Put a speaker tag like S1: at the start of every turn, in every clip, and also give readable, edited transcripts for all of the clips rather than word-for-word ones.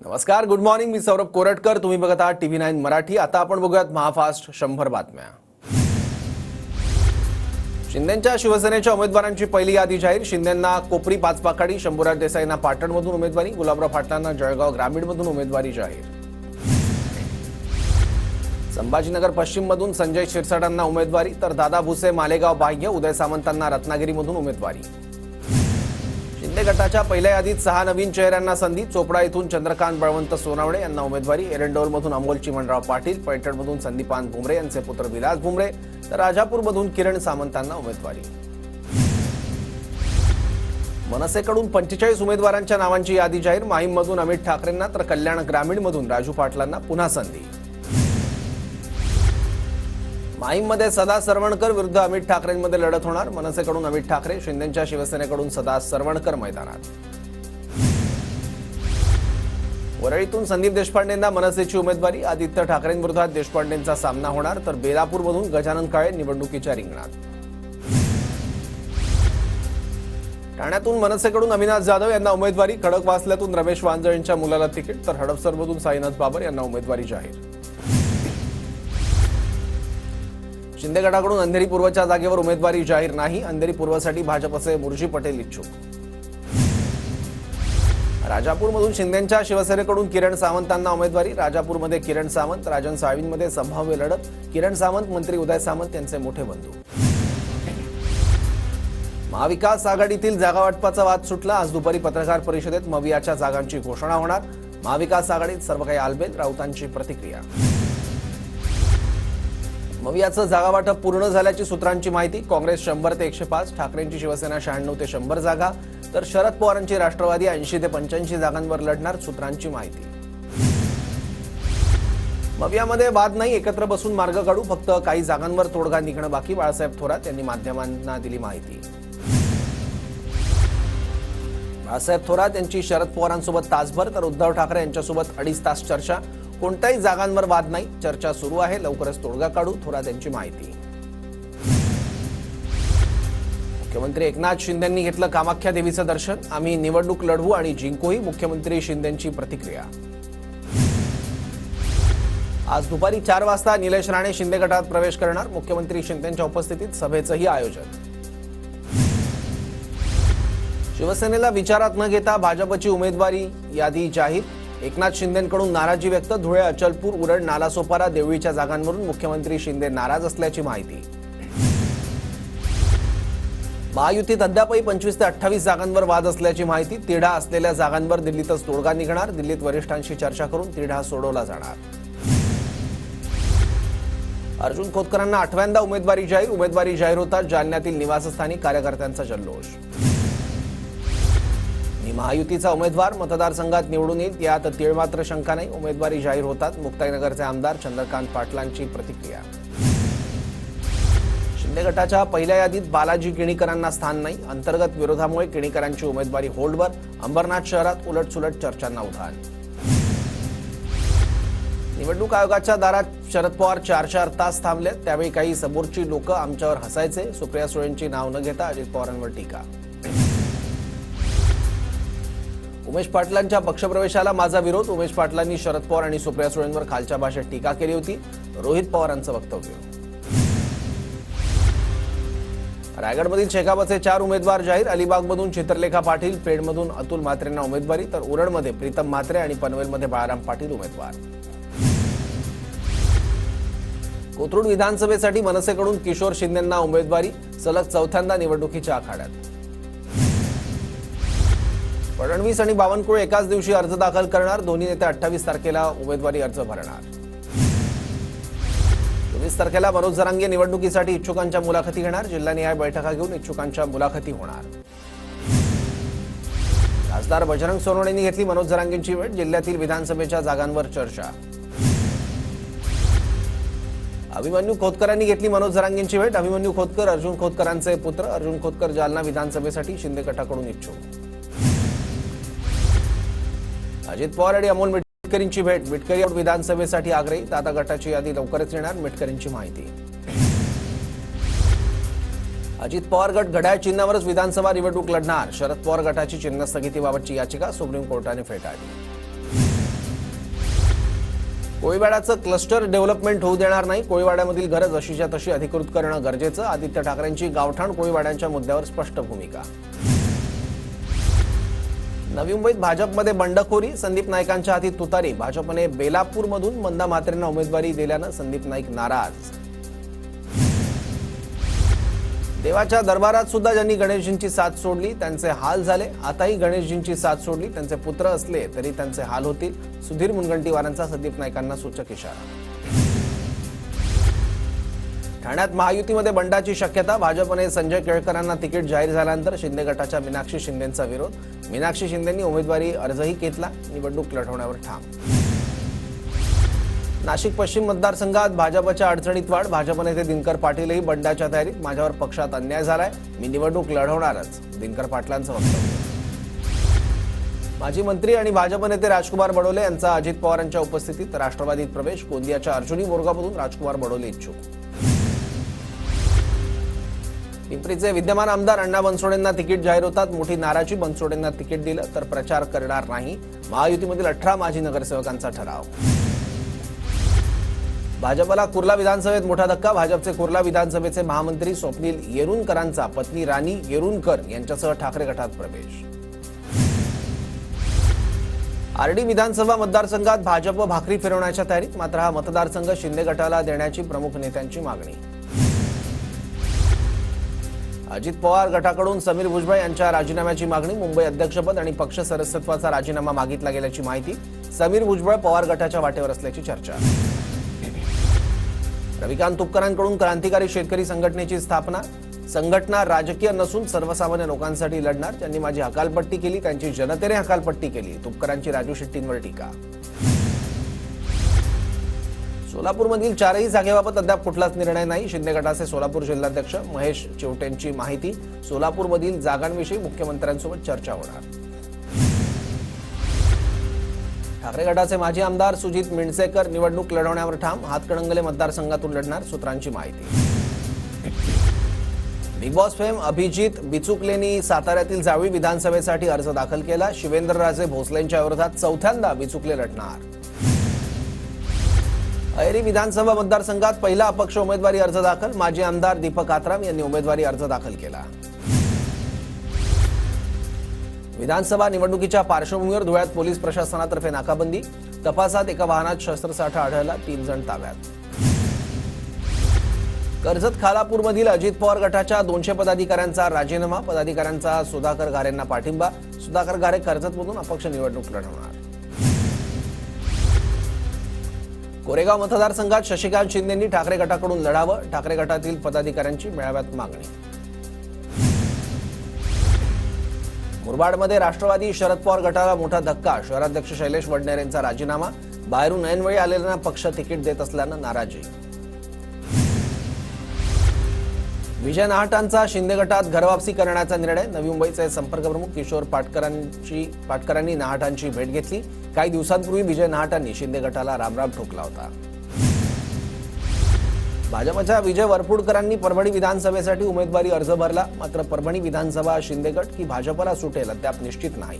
S1: नमस्कार, good morning. मी सौरभ कोरटकर. तुम्ही बघत आहात TV9 मराठी. आता आपण बघूयात महाफास्ट 100 बातम्या. शिंदेंच्या शिवसेनेच्या उमेदवारांची पहिली यादी जाहीर. शिंदेंना कोपरी पाचपाखाडी, शंभूराज देसाईंना पाटणमधून उमेदवारी, गुलाबराव पाटलांना जळगाव ग्रामीणमधून उमेदवारी जाहीर. संभाजीनगर पश्चिममधून संजय शिरसाटांना उमेदवारी, तर दादा भुसे मालेगाव बाह्य, उदय सामंतांना रत्नागिरीमधून उमेदवारी. शिंदे गटाच्या पहिल्या यादीत 6 नवीन चेहऱ्यांना संधी. चोपडा येथून चंद्रकांत बळवंत सोनावणे यांना उमेदवारी, एरंडोलमधून अमोल चिमणराव पाटील, पैठणमधून संदीपान भुमरे यांचे पुत्र विलास भुमरे, तर राजापूरमधून किरण सामंतांना उमेदवारी. मनसेकडून 45 उमेदवारांच्या नावांची यादी जाहीर. माहीममधून अमित ठाकरेंना, तर कल्याण ग्रामीणमधून राजू पाटलांना पुन्हा संधी. माहीममध्ये सदा सरवणकर विरुद्ध अमित ठाकरेंमध्ये लढत होणार. मनसेकडून अमित ठाकरे, शिंदेंच्या शिवसेनेकडून सदा सरवणकर मैदानात. वरळीतून संदीप देशपांडेंना मनसेची उमेदवारी. आदित्य ठाकरेंविरोधात देशपांडेंचा सामना होणार, तर बेलापूरमधून गजानन काळे निवडणुकीच्या रिंगणात. ठाण्यातून मनसेकडून अविनाश जाधव यांना उमेदवारी. खडकवासल्यातून रमेश वांजळेंच्या मुलाला तिकीट, तर हडपसरमधून साईनाथ बाबर यांना उमेदवारी जाहीर. शिंदे गटाकडून अंधेरी पूर्वच्या जागेवर उमेदवारी जाहीर नाही. अंधेरी पूर्वसाठी भाजपचे मुर्जी पटेल इच्छुक. राजापूरमधून शिंदेंच्या शिवसेनेकडून किरण सावंतांना उमेदवारी. राजापूरमध्ये किरण सावंत, राजन साळवींमध्ये संभाव्य लढत. किरण सावंत मंत्री उदय सामंत यांचे मोठे बंधू. महाविकास आघाडीतील जागावाटपाचा वाद सुटला. आज दुपारी पत्रकार परिषदेत मवियाच्या जागांची घोषणा होणार. महाविकास आघाडीत सर्व काही आलबेल, राऊतांची प्रतिक्रिया. मवियाचं जागावाटप पूर्ण झाल्याची सूत्रांची माहिती. काँग्रेस 100 ते 105, ठाकरेंची शिवसेना 96 ते 100 जागा, तर शरद पवारांची राष्ट्रवादी 80 ते 85 जागांवर लढणार, सूत्रांची माहिती. मवियामध्ये वाद नाही, एकत्र बसून मार्ग काढू, फक्त काही जागांवर तोडगा निघणं बाकी, बाळासाहेब थोरात यांनी माध्यमांना दिली माहिती. बाळासाहेब थोरात यांची शरद पवारांसोबत तासभर, तर उद्धव ठाकरे यांच्यासोबत 2.5 तास चर्चा. कोणत्याही जागांवर वाद नाही, चर्चा सुरू आहे, लवकरच तोडगा काढू, थोरात यांची माहिती. मुख्यमंत्री एकनाथ शिंदेंनी घेतलं कामाख्या देवीचं दर्शन. आम्ही निवडणूक लढवू आणि जिंकूही, मुख्यमंत्री शिंदेंची प्रतिक्रिया. आज दुपारी 4 वाजता निलेश राणे शिंदे गटात प्रवेश करणार. मुख्यमंत्री शिंदेंच्या उपस्थितीत सभेचंही आयोजन. शिवसेनेला विचारात न घेता भाजपची उमेदवारी यादी जाहीर. एकनाथ शिंदेंकडून नाराजी व्यक्त. धुळे, अचलपूर, उरण, नालासोपारा, देवळीच्या जागांवरून मुख्यमंत्री शिंदे नाराज असल्याची माहिती. महायुतीत अद्यापही 25 ते 28 जागांवर वाद असल्याची माहिती. तिढा असलेल्या जागांवर दिल्लीतच तोडगा निघणार. दिल्लीत वरिष्ठांशी चर्चा करून तिढा सोडवला जाणार. अर्जुन खोतकरांना 8व्यांदा उमेदवारी जाहीर. उमेदवारी जाहीर होताच जालन्यातील निवासस्थानी कार्यकर्त्यांचा जल्लोष. महायुतीचा उमेदवार मतदारसंघात निवडून येईल, यात तीळमात्र शंका नाही. उमेदवारी जाहीर होतात मुक्ताईनगरचे आमदार चंद्रकांत पाटलांची प्रतिक्रिया. शिंदे गटाच्या पहिल्या यादीत बालाजी किणीकरांना स्थान नाही. अंतर्गत विरोधामुळे किणीकरांची उमेदवारी होल्डवर. अंबरनाथ शहरात उलटसुलट चर्चांना उधाण. निवडणूक आयोगाच्या दारात शरद पवार 4 तास थांबले. त्यावेळी काही समोरची लोक आमच्यावर हसायचे. सुप्रिया सुळेंची नाव न घेता अजित पवारांवर टीका. उमेश पाटलांच्या पक्षप्रवेशाला माझा विरोध. उमेश पाटलांनी शरद पवार आणि सुप्रिया सुळेंवर खालच्या भाषेत टीका केली होती. रोहित पवारांचं वक्तव्य. रायगडमधील शेकापचे 4 उमेदवार जाहीर. अलिबागमधून चित्रलेखा पाटील, पेडमधून अतुल म्हात्रेंना उमेदवारी, तर उरणमध्ये प्रीतम म्हात्रे आणि पनवेलमध्ये बाळाराम पाटील उमेदवार. कोथरूड विधानसभेसाठी मनसेकडून किशोर शिंदेंना उमेदवारी. सलग 4थ्यांदा निवडणुकीच्या आखाड्यात. फडणवीस आणि बावनकुळे एकाच दिवशी अर्ज दाखल करणार. दोन्ही नेते 28 तारखेला उमेदवारी अर्ज भरणार. 24 तारखेला मनोज जरांगे निवडणुकीसाठी इच्छुकांच्या मुलाखती घेणार. जिल्हानिहाय बैठका घेऊन इच्छुकांच्या मुलाखती होणार. खासदार बजरंग सोनवणेंनी घेतली मनोज जरांगेंची भेट. जिल्ह्यातील विधानसभेच्या जागांवर चर्चा. अभिमन्यू खोतकरांनी घेतली मनोज जरांगेंची भेट. अभिमन्यू खोतकर अर्जुन खोतकरांचे पुत्र. अर्जुन खोतकर जालना विधानसभेसाठी शिंदे गटाकडून इच्छुक. अजित पवार आणि अमोल मिटकरींची भेट. मिटकरी विधानसभेसाठी आग्रही. दादा गटाची यादी लवकरच येणार, मिटकरींची माहिती. अजित पवार गट घड्याळ चिन्हावरच विधानसभा निवडणूक लढणार. शरद पवार गटाची चिन्ह स्थगितीबाबतची याचिका सुप्रीम कोर्टाने फेटाळली. कोळीवाड्याचं क्लस्टर डेव्हलपमेंट होऊ देणार नाही. कोळीवाड्यामधील घरं जशीच्या तशी अधिकृत करणं गरजेचं. आदित्य ठाकरेंची गावठाण कोळीवाड्यांच्या मुद्द्यावर स्पष्ट भूमिका. नवी मुंबईत भाजपमध्ये बंडखोरी. संदीप नाईकांच्या हाती तुतारी. भाजपने बेलापूरमधून मंदा म्हात्रेंना उमेदवारी दिल्यानं संदीप नाईक नाराज. देवाच्या दरबारात सुद्धा ज्यांनी गणेशजींची साथ सोडली त्यांचे हाल झाले. आताही गणेशजींची साथ सोडली त्यांचे पुत्र असले तरी त्यांचे हाल होतील. सुधीर मुनगंटीवारांचा संदीप नाईकांना सूचक इशारा. ठाण्यात महायुतीमध्ये बंडाची शक्यता. भाजपने संजय केळकरांना तिकीट जाहीर झाल्यानंतर शिंदे गटाच्या मीनाक्षी शिंदेंचा विरोध. मीनाक्षी शिंदेंनी उमेदवारी अर्जही घेतला. निवडणूक लढवण्यावर ठाम. नाशिक पश्चिम मतदारसंघात भाजपच्या अडचणीत वाढ. भाजप नेते दिनकर पाटीलही बंडाच्या तयारीत. माझ्यावर पक्षात अन्याय झालाय, मी निवडणूक लढवणारच, दिनकर पाटलांचं वक्तव्य. माजी मंत्री आणि भाजप नेते राजकुमार बडोले यांचा अजित पवारांच्या उपस्थितीत राष्ट्रवादीत प्रवेश. गोंदियाच्या अर्जुनी मोरगावमधून राजकुमार बडोले इच्छुक. पिंपरीचे विद्यमान आमदार अण्णा बनसोडेंना तिकीट जाहीर होतात. मोठी नाराजी. बनसोडेंना तिकीट दिलं तर प्रचार करणार नाही. महायुतीमधील 18 माजी नगरसेवकांचा ठराव. भाजपला कुर्ला विधानसभेत मोठा धक्का. भाजपचे कुर्ला विधानसभेचे महामंत्री स्वप्नील येरुनकरांचा पत्नी राणी येरुनकर यांच्यासह ठाकरे गटात प्रवेश. आर्डी विधानसभा मतदारसंघात भाजप भाकरी फिरवण्याच्या तयारीत. मात्र हा मतदारसंघ शिंदे गटाला देण्याची प्रमुख नेत्यांची मागणी. अजित पवार गटाकडून समीर भुजबळ यांच्या राजीनाम्याची मागणी. मुंबई अध्यक्षपद आणि पक्ष सदस्यत्वाचा राजीनामा मागितला गेल्याची माहिती. समीर भुजबळ पवार गटाच्या वाटेवर असल्याची चर्चा. रविकांत तुपकरांकडून क्रांतिकारी शेतकरी संघटनेची स्थापना. संघटना राजकीय नसून सर्वसामान्य लोकांसाठी लढणार. ज्यांनी माझी हकालपट्टी केली त्यांची जनतेने हकालपट्टी केली. तुपकरांची राजू शेट्टींवर टीका. सोलापूरमधील 4ही जागेबाबत अद्याप कुठलाच निर्णय नाही. शिंदे गटाचे सोलापूर जिल्हाध्यक्ष महेश चिवटेंची माहिती. सोलापूरमधील जागांविषयी मुख्यमंत्र्यांसोबत चर्चा होणार. ठाकरे गटाचे माजी आमदार सुजित मिंडसेकर निवडणूक लढवण्यावर ठाम. हातकणंगले मतदारसंघातून लढणार. सूत्रांची माहिती. बिग बॉस फेम अभिजित बिचुकलेंनी साताऱ्यातील जावळी विधानसभेसाठी अर्ज दाखल केला. शिवेंद्रराजे भोसलेंच्या विरोधात चौथ्यांदा बिचुकले लढणार. अहेरी विधानसभा मतदारसंघात पहिला अपक्ष उमेदवारी अर्ज दाखल. माजी आमदार दीपक आत्राम यांनी उमेदवारी अर्ज दाखल केला. विधानसभा निवडणुकीच्या पार्श्वभूमीवर धुळ्यात पोलीस प्रशासनातर्फे नाकाबंदी. तपासात एका वाहनात शस्त्रसाठा आढळला. 3 जण ताब्यात. कर्जत खालापूरमधील अजित पवार गटाच्या 200 पदाधिकाऱ्यांचा राजीनामा. पदाधिकाऱ्यांचा सुधाकर घारेंना पाठिंबा. सुधाकर घारे कर्जतमधून अपक्ष निवडणूक लढवणार. कोरेगाव मतदारसंघात शशिकांत शिंदेंनी ठाकरे गटाकडून लढावं. ठाकरे गटातील पदाधिकाऱ्यांची मेळाव्यात मागणी. मुरबाडमध्ये राष्ट्रवादी शरद पवार गटाला मोठा धक्का. शहराध्यक्ष शैलेश वडनेर यांचा राजीनामा. बाहेरून ऐनवेळी आलेल्यांना पक्ष तिकीट देत असल्यानं नाराजी. विजय नाहटांचा शिंदे गटात घरवापसी करण्याचा निर्णय. नवी मुंबईचे संपर्कप्रमुख किशोर पाटकरांनी नाहटांची भेट घेतली. काही दिवसांपूर्वी विजय नाहटांनी शिंदे गटाला रामराम ठोकला होता. भाजपच्या विजय वरपुडकरांनी परभणी विधानसभेसाठी उमेदवारी अर्ज भरला. मात्र परभणी विधानसभा शिंदे गट की भाजपला सुटेल अद्याप निश्चित नाही.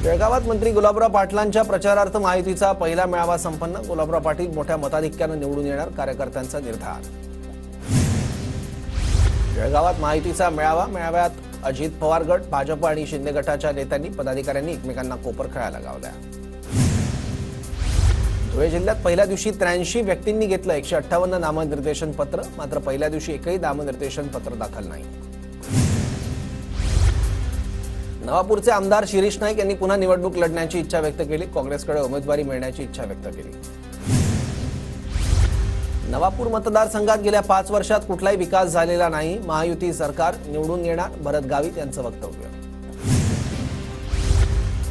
S1: बेळगावात मंत्री गुलाबराव पाटलांच्या प्रचारार्थ महायुतीचा पहिला मेळावा संपन्न. गुलाबराव पाटील मोठ्या मताधिक्यानं निवडून येणार. कार्यकर्त्यांचा निर्धार. बेळगावात महायुतीचा मेळावा. मेळाव्यात अजित पवार गट, भाजप आणि शिंदे गटाच्या नेत्यांनी पदाधिकाऱ्यांनी एकमेकांना कोपर खेळायला लावल्या. धुळे जिल्ह्यात पहिल्या दिवशी 83 व्यक्तींनी घेतलं 158 नामनिर्देशन पत्र. मात्र पहिल्या दिवशी एकही नामनिर्देशन पत्र दाखल नाही. नवापूरचे आमदार शिरीष नाईक यांनी पुन्हा निवडणूक लढण्याची इच्छा व्यक्त केली. काँग्रेसकडे उमेदवारी मिळण्याची इच्छा व्यक्त केली. नवापूर मतदारसंघात गेल्या 5 वर्षात कुठलाही विकास झालेला नाही. महायुती सरकार निवडून येणार. भरत गावित यांचं वक्तव्य.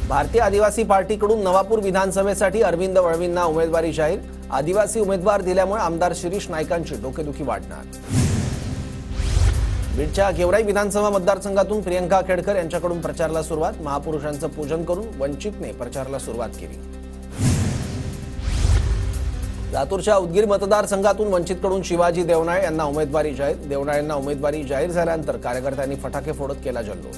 S1: भारतीय आदिवासी पार्टीकडून नवापूर विधानसभेसाठी अरविंद वळवींना उमेदवारी जाहीर. आदिवासी उमेदवार दिल्यामुळे आमदार शिरीष नाईकांची डोकेदुखी वाढणार. बीडच्या गेवराई विधानसभा मतदारसंघातून प्रियंका खेडकर यांच्याकडून प्रचाराला सुरुवात. महापुरुषांचं पूजन करून वंचितने प्रचाराला सुरुवात केली. लातूरच्या उदगीर मतदारसंघातून वंचितकडून शिवाजी देवनाळे यांना उमेदवारी जाहीर. देवनाळे यांना उमेदवारी जाहीर झाल्यानंतर कार्यकर्त्यांनी फटाके फोडत केला जल्लोष.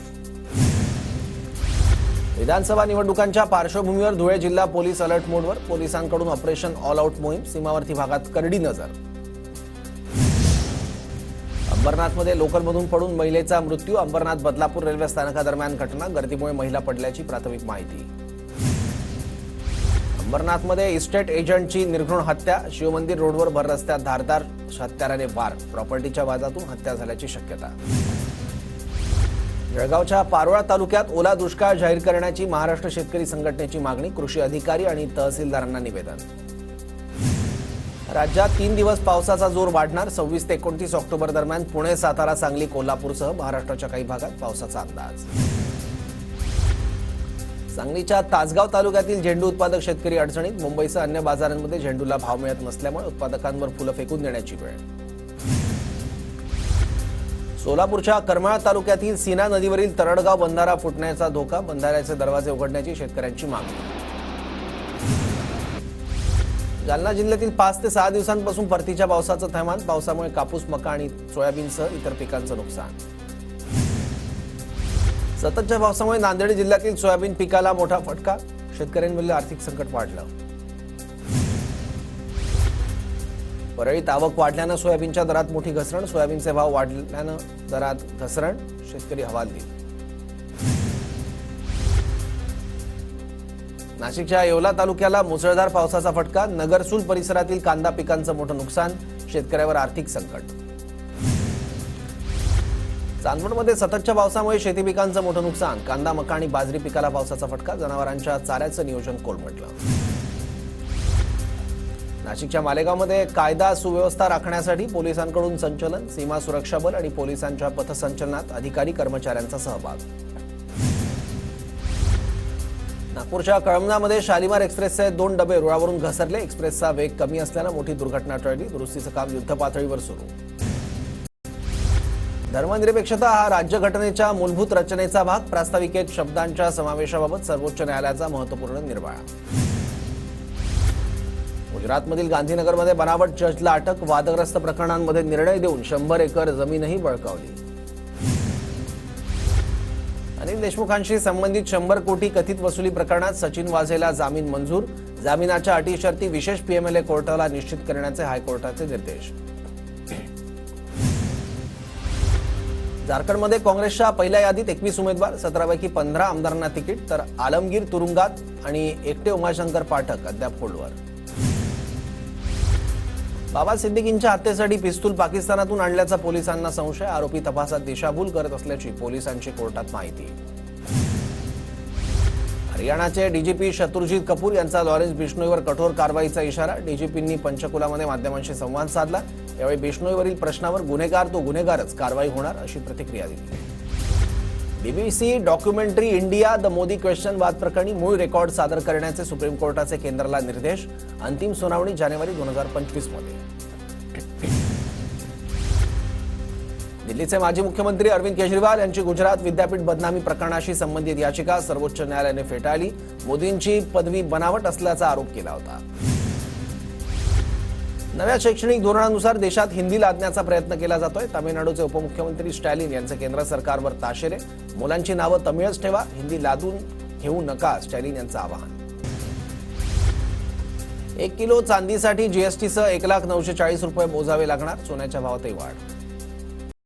S1: विधानसभा निवडणुकांच्या पार्श्वभूमीवर धुळे जिल्हा पोलीस अलर्ट मोडवर. पोलिसांकडून ऑपरेशन ऑल आउट मोहीम. सीमावर्ती भागात करडी नजर. अंबरनाथमध्ये लोकलमधून पडून महिलेचा मृत्यू. अंबरनाथ बदलापूर रेल्वे स्थानकादरम्यान घटना. गर्दीमुळे महिला पडल्याची प्राथमिक माहिती. अंबरनाथमध्ये इस्टेट एजंटची निर्घृण हत्या. शिवमंदिर रोडवर भर रस्त्यात धारदार हत्याराने वार. प्रॉपर्टीच्या वादातून हत्या झाल्याची शक्यता. जळगावच्या पारोळा तालुक्यात ओला दुष्काळ जाहीर करण्याची महाराष्ट्र शेतकरी संघटनेची मागणी. कृषी अधिकारी आणि तहसीलदारांना निवेदन. राज्यात 3 दिवस पावसाचा जोर वाढणार. 26 ते 29 ऑक्टोबर दरम्यान पुणे, सातारा, सांगली, कोल्हापूरसह महाराष्ट्राच्या काही भागात पावसाचा अंदाज. सांगलीच्या तासगाव तालुक्यातील झेंडू उत्पादक शेतकरी अडचणीत. मुंबईसह अन्य बाजारांमध्ये झेंडूला भाव मिळत नसल्यामुळे उत्पादकांवर फुलं फेकून देण्याची वेळ. सोलापूरच्या करमाळा तालुक्यातील सीना नदीवरील तरडगाव बंधारा फुटण्याचा धोका. बंधाऱ्याचे दरवाजे उघडण्याची शेतकऱ्यांची मागणी. जालना जिल्ह्यातील 5 ते 6 दिवसांपासून परतीच्या पावसाचं थैमान. पावसामुळे कापूस, मका आणि सोयाबीनसह इतर पिकांचं नुकसान. सततच्या पावसामुळे नांदेड जिल्ह्यातील सोयाबीन पिकाला मोठा फटका. शेतकऱ्यांवरील आर्थिक संकट वाढलं. परळीत आवक वाढल्यानं सोयाबीनच्या दरात मोठी घसरण. सोयाबीनचे भाव वाढल्यानं दरात घसरण. शेतकरी हवालदिल. नाशिकच्या येवला तालुक्याला मुसळधार पावसाचा फटका. नगरसूल परिसरातील कांदा पिकांचं मोठं नुकसान. शेतकऱ्यावर आर्थिक संकट. चांदवडमध्ये सततच्या पावसामुळे शेती पिकांचं मोठं नुकसान. कांदा, मका आणि बाजरी पिकाला पावसाचा फटका. जनावरांच्या चाऱ्याचं नियोजन कोलमडलं. नाशिकच्या मालेगावमध्ये कायदा सुव्यवस्था राखण्यासाठी पोलिसांकडून संचलन. सीमा सुरक्षा बल आणि पोलिसांच्या पथसंचलनात अधिकारी कर्मचाऱ्यांचा सहभाग. नागपूरच्या कळमनामध्ये शालिमार एक्सप्रेसचे 2 डबे रुळावरून घसरले. एक्सप्रेसचा वेग कमी असल्यानं मोठी दुर्घटना टळली. दुरुस्तीचं काम युद्धपातळीवर सुरू. धर्मनिरपेक्षता हा राज्यघटनेच्या मूलभूत रचनेचा भाग. प्रास्ताविकेत शब्दांच्या समावेशाबाबत सर्वोच्च न्यायालयाचा महत्त्वपूर्ण निर्वाळा. गुजरातमधील गांधीनगरमध्ये बनावट जजला अटक. वादग्रस्त प्रकरणांमध्ये निर्णय देऊन 100 एकर जमीनही बळकावली. अनिल देशमुखांशी संबंधित 100 कोटी कथित वसुली प्रकरणात सचिन वाझेला जामीन मंजूर. जामिनाच्या अटी शर्ती विशेष पीएमएलए कोर्टाला निश्चित करण्याचे हायकोर्टाचे निर्देश. झारखंडमध्ये काँग्रेसच्या पहिल्या यादीत 21 उमेदवार. 17 पैकी 15 आमदारांना तिकीट. तर आलमगीर तुरुंगात आणि एकटे उमाशंकर पाठक अद्याप होल्डवर. बाबा सिद्दीकींच्या हत्येसाठी पिस्तूल पाकिस्तानातून आणल्याचा पोलिसांना संशय. आरोपी तपासात दिशाभूल करत असल्याची पोलिसांची कोर्टात माहिती. हरियाणाचे डीजीपी शत्रुजीत कपूर यांचा लॉरेन्स बिश्नोईवर कठोर कारवाईचा इशारा. डीजीपींनी पंचकुलामध्ये माध्यमांशी संवाद साधला. यावेळी बिश्नोईवरील प्रश्नावर गुन्हेगार तो गुन्हेगारच, कारवाई होणार अशी प्रतिक्रिया दिली. BBC documentary India the Modi question वाद प्रकरणी मूळ रेकॉर्ड सादर करण्याचे सुप्रीम कोर्टाचे केंद्राला निर्देश. अंतिम सुनावणी जानेवारी 2025 मध्ये. दिल्लीचे माजी मुख्यमंत्री अरविंद केजरीवाल यांची गुजरात विद्यापीठ बदनामी प्रकरणाशी संबंधित याचिका सर्वोच्च न्यायालयाने फेटाळली. मोदींची पदवी बनावट असल्याचा आरोप केला होता. नव्या शैक्षणिक धोरणानुसार देशात हिंदी लादण्याचा प्रयत्न केला जातोय. तामिळनाडूचे उपमुख्यमंत्री स्टॅलिन यांचे केंद्र सरकारवर ताशेरे. मुलांची नावं तमिळच ठेवा, हिंदी लादून घेऊ नका, स्टॅलिन यांचं आवाहन. 1 किलो चांदीसाठी जीएसटीसह 1,940,000 रुपये मोजावे लागणार. सोन्याच्या भावातही वाढ.